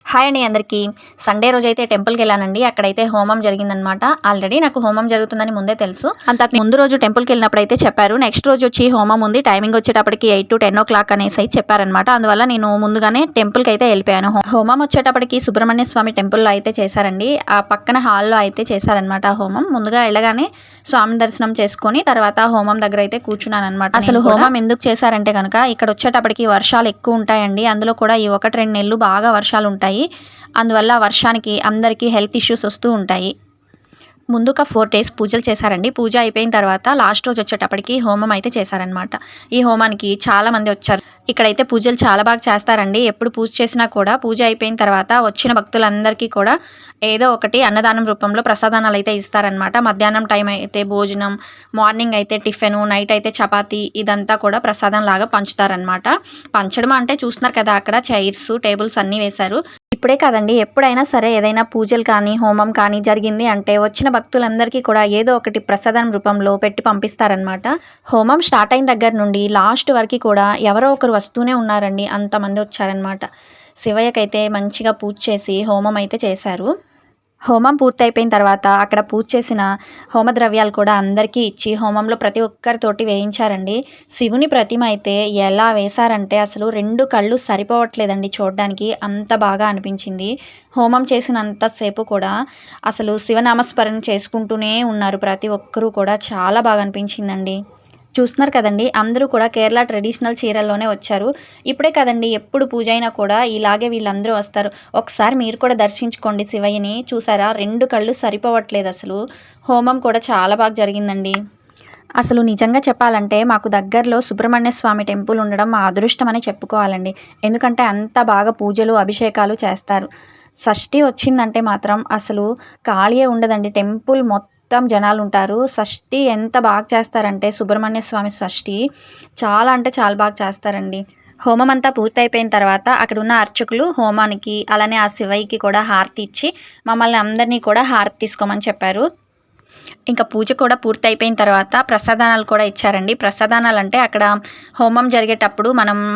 Hi అండి అందరికీ. Sunday రోజైతే టెంపుల్‌కెళ్ళానండి. అక్కడైతే హోమం జరిగిందనమాట. ఆల్రెడీ నాకు హోమం జరుగుతుందని ముందే తెలుసు. అంతకు ముందు రోజు టెంపుల్‌కెళ్ళినప్పుడైతే చెప్పారు. నెక్స్ట్ రోజొచ్చి హోమం ఉంది. టైమింగ్ వచ్చేటప్పటికి 8-10 అనేసి చెప్పారనమాట. అందువల్ల నేను ముందుగానే టెంపుల్‌కైతే ఎళ్ళిపోయాను. హోమం వచ్చేటప్పటికి సుబ్రహ్మణ్య స్వామి టెంపుల్‌లో అయితే చేశారండి. ఆ పక్కన హాల్‌లో అయితే చేశారనమాట హోమం. ముందుగా ఎళ్ళగానే స్వామి దర్శనం చేసుకొని తర్వాత హోమం దగ్గర అయితే కూర్చున్నాననమాట. అసలు హోమం ఎందుకు చేశారంటే గనక ఇక్కడొచ్చేటప్పటికి వర్షాలు ఎక్కువుంటాయండి. అందులో కూడా ఈ 1, 2 నెలలు బాగా వర్షాలుంటాయి. అందువల్ల వర్షానికి అందరికీ హెల్త్ ఇష్యూస్ వస్తూ ఉంటాయి. ముందుగా 4 డేస్ పూజలు చేశారండి. పూజ అయిపోయిన తర్వాత లాస్ట్ రోజు వచ్చేటప్పటికి హోమం అయితే చేశారనమాట. ఈ హోమానికి చాలామంది వచ్చారు. ఇక్కడైతే పూజలు చాలా బాగా చేస్తారండి. ఎప్పుడు పూజ చేసినా కూడా పూజ అయిపోయిన తర్వాత వచ్చిన భక్తులందరికీ కూడా ఏదో ఒకటి అన్నదానం రూపంలో ప్రసాదానాలు అయితే ఇస్తారనమాట. మధ్యాహ్నం టైం అయితే భోజనం, మార్నింగ్ అయితే టిఫిను, నైట్ అయితే చపాతీ ఇదంతా కూడా ప్రసాదం లాగా పంచుతారనమాట. పంచడం అంటే చూస్తున్నారు కదా, అక్కడ చైర్స్, టేబుల్స్ అన్నీ వేశారు. ఇప్పుడే కాదండి, ఎప్పుడైనా సరే ఏదైనా పూజలు కానీ హోమం కానీ జరిగింది అంటే వచ్చిన భక్తులందరికీ కూడా ఏదో ఒకటి ప్రసాదం రూపంలో పెట్టి పంపిస్తారనమాట. హోమం స్టార్ట్ అయిన దగ్గర నుండి లాస్ట్ వరకు కూడా ఎవరో ఒకరు వస్తూనే ఉన్నారండి. అంతమంది వచ్చారనమాట. శివయ్యకైతే మంచిగా పూజ చేసి హోమం అయితే చేశారు. హోమం పూర్తయిపోయిన తర్వాత అక్కడ పూజ చేసిన హోమద్రవ్యాలు కూడా అందరికీ ఇచ్చి హోమంలో ప్రతి ఒక్కరితోటి వేయించారండి. శివుని ప్రతిమ అయితే ఎలా వేశారంటే అసలు 2 కళ్ళు సరిపోవట్లేదండి చూడడానికి, అంత బాగా అనిపించింది. హోమం చేసినంత సేపు కూడా అసలు శివనామస్మరణ చేసుకుంటూనే ఉన్నారు ప్రతి ఒక్కరూ కూడా. చాలా బాగా అనిపించిందండి. చూస్తున్నారు కదండి, అందరూ కూడా కేరళ ట్రెడిషనల్ చీరల్లోనే వచ్చారు. ఇప్పుడే కదండి, ఎప్పుడు పూజ అయినా కూడా ఇలాగే వీళ్ళందరూ వస్తారు. ఒకసారి మీరు కూడా దర్శించుకోండి శివయ్యని. చూసారా, 2 కళ్ళు సరిపోవట్లేదు అసలు. హోమం కూడా చాలా బాగా జరిగిందండి. అసలు నిజంగా చెప్పాలంటే మాకు దగ్గరలో సుబ్రహ్మణ్య స్వామి టెంపుల్ ఉండడం మా అదృష్టం అని చెప్పుకోవాలండి. ఎందుకంటే అంత బాగా పూజలు, అభిషేకాలు చేస్తారు. షష్ఠి వచ్చిందంటే మాత్రం అసలు ఖాళీయే ఉండదండి. టెంపుల్ మొత్తం జనాలుంటారు. షష్ఠి ఎంత బాగా చేస్తారంటే సుబ్రహ్మణ్య స్వామి షష్ఠి చాలా అంటే చాలా బాగా చేస్తారండి. హోమం అంతా పూర్తయిపోయిన తర్వాత అక్కడున్న అర్చకులు హోమానికి అలానే ఆ శివయ్యకి కూడా హారతి ఇచ్చి మమ్మల్ని అందరినీ కూడా హారతి తీసుకోమని చెప్పారు. ఇంకా పూజ కూడా పూర్తయిపోయిన తర్వాత ప్రసాదానాలు కూడా ఇచ్చారండి. ప్రసాదానాలు అంటే అక్కడ హోమం జరిగేటప్పుడు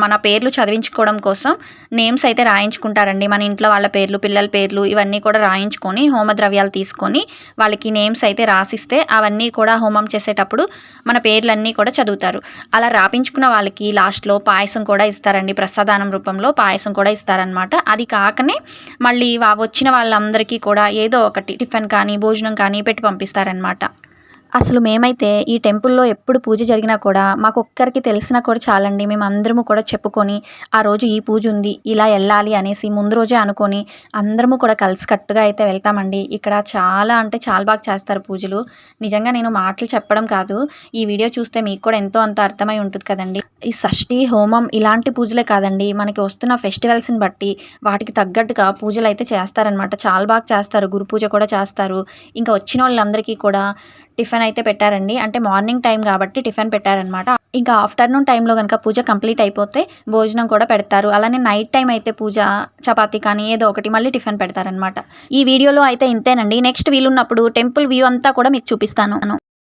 మన పేర్లు చదివించుకోవడం కోసం నేమ్స్ అయితే రాయించుకుంటారండి. మన ఇంట్లో వాళ్ళ పేర్లు, పిల్లల పేర్లు ఇవన్నీ కూడా రాయించుకొని హోమద్రవ్యాలు తీసుకొని వాళ్ళకి నేమ్స్ అయితే రాసిస్తే అవన్నీ కూడా హోమం చేసేటప్పుడు మన పేర్లన్నీ కూడా చదువుతారు. అలా రాపించుకున్న వాళ్ళకి లాస్ట్‌లో పాయసం కూడా ఇస్తారండి. ప్రసాదానం రూపంలో పాయసం కూడా ఇస్తారనమాట. అది కాకనే మళ్ళీ వచ్చిన వాళ్ళందరికీ కూడా ఏదో ఒకటి టిఫిన్ కానీ, భోజనం కానీ పెట్టి పంపిస్తారనమాట. అసలు మేమైతే ఈ టెంపుల్‌లో ఎప్పుడు పూజ జరిగినా కూడా మాకొక్కరికి తెలిసినా కూడా చాలండి. మేమందరము కూడా చెప్పుకొని, ఆ రోజు ఈ పూజ ఉంది, ఇలా ఎళ్ళాలి అనేసి ముందు రోజే అనుకోని అందరము కూడా కలిసికట్టుగా అయితే వెళ్తామండి. ఇక్కడ చాలా అంటే చాలా బాగా చేస్తారు పూజలు. నిజంగా నేను మాటలు చెప్పడం కాదు, ఈ వీడియో చూస్తే మీకు కూడా ఎంతో అంత అర్థమై ఉంటది కదండీ. ఈ షష్ఠి, హోమం ఇలాంటి పూజలే కాదండి, మనకి వస్తున్న ఫెస్టివల్స్‌ని బట్టి వాటికి తగ్గట్టుగా పూజలైతే చేస్తారనమాట. చాలా బాగా చేస్తారు. గురు పూజ కూడా చేస్తారు. ఇంకా వచ్చినోళ్ళందరికీ కూడా టిఫిన్ అయితే పెట్టారండి. అంటే మార్నింగ్ టైం కాబట్టి టిఫిన్ పెట్టారనమాట. ఇంకా ఆఫ్టర్‌నూన్ టైంలో గనుక పూజ కంప్లీట్ అయిపోతే భోజనం కూడా పెడతారు. అలానే నైట్ టైం అయితే పూజ చపాతీ కానీ ఏదో ఒకటి మళ్ళీ టిఫిన్ పెడతారనమాట. ఈ వీడియోలో అయితే ఇంతేనండి. నెక్స్ట్ వీలున్నప్పుడు టెంపుల్ వ్యూ అంతా కూడా మీకు చూపిస్తాను.